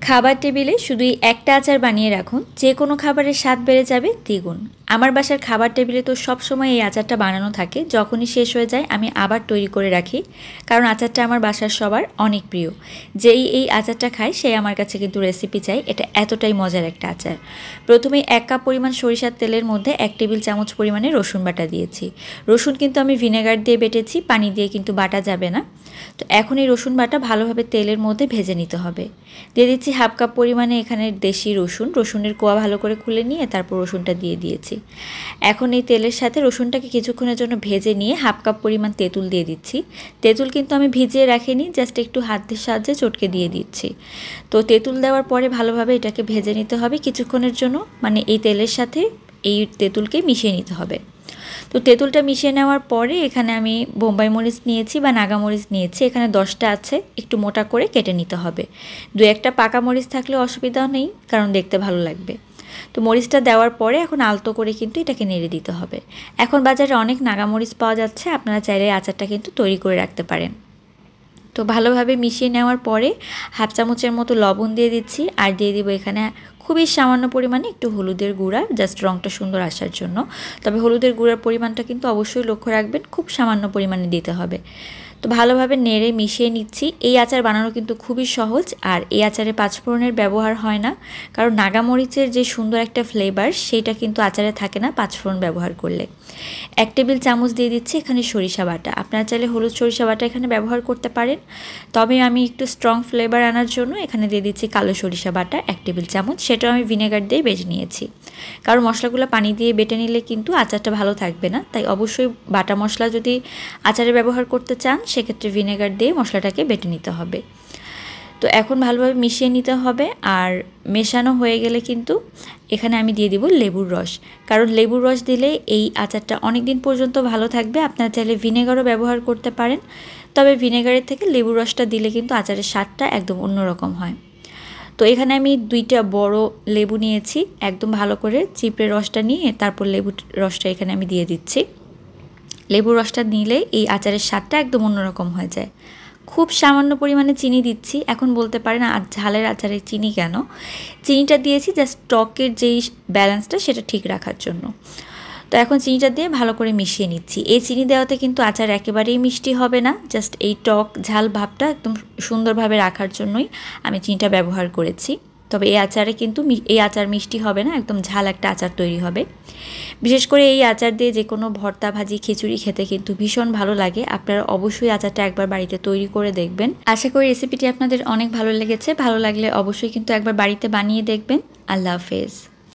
খাবার টেবিলে শুধুই একটা আচার বানিয়ে রাখুন, যে কোনো খাবারের স্বাদ বেড়ে যাবে দ্বিগুণ। আমার বাসার খাবার টেবিলে তো সবসময় এই আচারটা বানানো থাকে, যখনই শেষ হয়ে যায় আমি আবার তৈরি করে রাখি, কারণ আচারটা আমার বাসার সবার অনেক প্রিয়। যেই এই আচারটা খায় সেই আমার কাছে কিন্তু রেসিপি চাই, এটা এতটাই মজার একটা আচার। প্রথমেই 1 কাপ পরিমাণ সরিষার তেলের মধ্যে 1 টেবিল চামচ পরিমাণে রসুন বাটা দিয়েছি। রসুন কিন্তু আমি ভিনেগার দিয়ে বেটেছি, পানি দিয়ে কিন্তু বাটা যাবে না। তো এখন এই রসুন বাটা ভালোভাবে তেলের মধ্যে ভেজে নিতে হবে। দিয়ে দিচ্ছি 1/2 কাপ পরিমাণে এখানে দেশি রসুন, রসুনের কোয়া ভালো করে খুলে নিয়ে তারপর রসুনটা দিয়ে দিয়েছি। এখন এই তেলের সাথে রসুনটাকে কিছুক্ষণের জন্য ভেজে নিয়ে 1/2 কাপ পরিমাণ তেঁতুল দিয়ে দিচ্ছি। তেঁতুল কিন্তু আমি ভিজিয়ে রাখিনি, জাস্ট একটু হাতের সাহায্যে চটকে দিয়ে দিচ্ছি। তো তেঁতুল দেওয়ার পরে ভালোভাবে এটাকে ভেজে নিতে হবে কিছুক্ষণের জন্য, মানে এই তেলের সাথে এই তেঁতুলকে মিশিয়ে নিতে হবে। তো তেঁতুলটা মিশিয়ে নেওয়ার পরে এখানে আমি বোম্বাই মরিচ নিয়েছি বা নাগা মরিচ নিয়েছি, এখানে 10টা আছে, একটু মোটা করে কেটে নিতে হবে। 2-1টা পাকা মরিচ থাকলে অসুবিধা নেই, কারণ দেখতে ভালো লাগবে। তো মরিচটা দেওয়ার পরে এখন আলতো করে কিন্তু এটাকে নেড়ে দিতে হবে। এখন বাজারে অনেক নাগা মরিচ পাওয়া যাচ্ছে, আপনারা চাইলে আচারটা কিন্তু তৈরি করে রাখতে পারেন। তো ভালোভাবে মিশিয়ে নেওয়ার পরে 1/2 চামচের মতো লবণ দিয়ে দিচ্ছি, আর দিয়ে দিব এখানে খুবই সামান্য পরিমাণে একটু হলুদের গুঁড়া, জাস্ট রঙটা সুন্দর আসার জন্য। তবে হলুদের গুঁড়ার পরিমাণটা কিন্তু অবশ্যই লক্ষ্য রাখবেন, খুব সামান্য পরিমাণে দিতে হবে। তো ভালোভাবে নেড়ে মিশিয়ে নিচ্ছি। এই আচার বানানো কিন্তু খুবই সহজ, আর এই আচারে 5 ফোড়নের ব্যবহার হয় না, কারণ নাগামরিচের যে সুন্দর একটা ফ্লেভার সেইটা কিন্তু আচারে থাকে না 5 ফোড়ন ব্যবহার করলে। 1 টেবিল চামচ দিয়ে দিচ্ছি এখানে সরিষা বাটা, আপনারা চাইলে হলুদ সরিষা বাটা এখানে ব্যবহার করতে পারেন, তবে আমি একটু স্ট্রং ফ্লেভার আনার জন্য এখানে দিয়ে দিচ্ছি কালো সরিষা বাটা 1 টেবিল চামচ, সেটাও আমি ভিনেগার দিয়ে বেটে নিয়েছি। কারণ মশলাগুলো পানি দিয়ে বেটে নিলে কিন্তু আচারটা ভালো থাকবে না, তাই অবশ্যই বাটা মশলা যদি আচারে ব্যবহার করতে চান সেক্ষেত্রে ভিনেগার দিয়ে মশলাটাকে বেটে নিতে হবে। তো এখন ভালোভাবে মিশিয়ে নিতে হবে, আর মেশানো হয়ে গেলে কিন্তু এখানে আমি দিয়ে দিব লেবুর রস, কারণ লেবুর রস দিলে এই আচারটা অনেক দিন পর্যন্ত ভালো থাকবে। আপনারা চাইলে ভিনেগারও ব্যবহার করতে পারেন, তবে ভিনেগারের থেকে লেবুর রসটা দিলে কিন্তু আচারের স্বাদটা একদম অন্যরকম হয়। তো এখানে আমি 2টা বড় লেবু নিয়েছি, একদম ভালো করে চিপড়ে রসটা নিয়ে তারপর লেবুর রসটা এখানে আমি দিয়ে দিচ্ছি। লেবুর রসটা নিলে এই আচারের স্বাদটা একদম অন্যরকম হয়ে যায়। খুব সামান্য পরিমাণে চিনি দিচ্ছি। এখন বলতে পারেন ঝালের আচারে চিনি কেন? চিনিটা দিয়েছি জাস্ট টকের যেই ব্যালেন্সটা সেটা ঠিক রাখার জন্য। তো এখন চিনিটা দিয়ে ভালো করে মিশিয়ে নিচ্ছি। এই চিনি দেওয়াতে কিন্তু আচার একেবারেই মিষ্টি হবে না, জাস্ট এই টক ঝাল ভাবটা একদম সুন্দরভাবে রাখার জন্যই আমি চিনিটা ব্যবহার করেছি। তবে এই আচারে কিন্তু এই আচার মিষ্টি হবে না, একদম ঝাল একটা আচার তৈরি হবে। বিশেষ করে এই আচার দিয়ে যে কোনো ভর্তা, ভাজি, খিচুড়ি খেতে কিন্তু ভীষণ ভালো লাগে। আপনারা অবশ্যই আচারটা একবার বাড়িতে তৈরি করে দেখবেন। আশা করি রেসিপিটি আপনাদের অনেক ভালো লেগেছে। ভালো লাগলে অবশ্যই কিন্তু একবার বাড়িতে বানিয়ে দেখবেন। আল্লাহ হাফেজ।